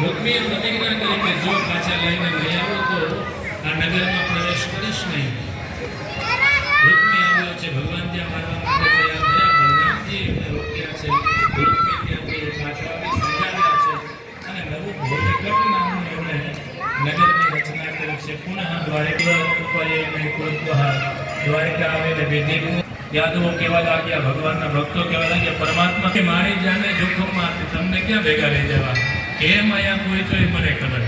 રૂકમીએ પ્રતિજ્ઞા કરી કે જો પાછા લઈને નહીં આવો તો આ નગરમાં પ્રવેશ કરીશ નહીં. રૂકમી આવ્યો છે, ભગવાન ત્યાં મારવા માટે તૈયાર થયા. બલરામજી એમને રોક્યા છે. રૂકમી ત્યાંથી પાછો આવી સમજાવ્યા છે અને નવું ભોજકટ નામનું એમણે નગરની રચના કરી છે. પુનઃ દ્વારિકા ઉપર એમણે કુરુદ્વાર દ્વારિકા આવીને વેદી યાદવો કેવા લાગ્યા, ભગવાનના ભક્તો કેવા લાગ્યા. પરમાત્મા કે મારી જાને જોખમમાં હતી, તમને ક્યાં ભેગા રહી જવા, કેમ અહીંયા કોઈ જોઈ મને ખબર.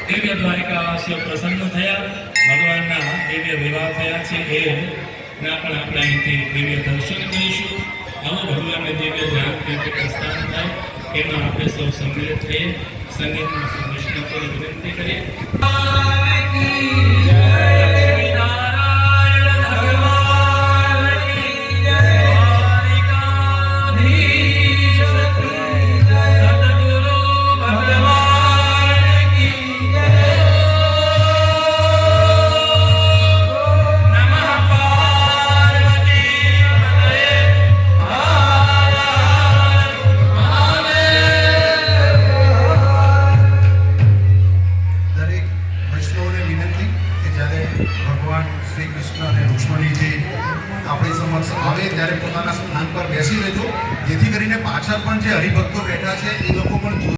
દિવ્ય દ્વારિકાવાસીઓ પ્રસન્ન થયા, ભગવાનના દિવ્ય વિવાહ થયા છે એ ના પણ આપણે અહીંથી દિવ્ય દર્શન કરીશું. આવો ભગવાનને દિવ્ય ધ્યાન રીતે પ્રસ્થાન થાય એમાં આપણે સૌ સંમિલિત થઈએ. સંગીતમાં સંમિશ્રણ કરી વિનંતી કરીએ. ભગવાન શ્રી કૃષ્ણ અને રુક્ષ્મણીજી આપણી સમક્ષ આવે ત્યારે પોતાના સ્થાન પર બેસી રહેજો, જેથી કરીને પાછળ પણ જે હરિભક્તો બેઠા છે એ લોકો પણ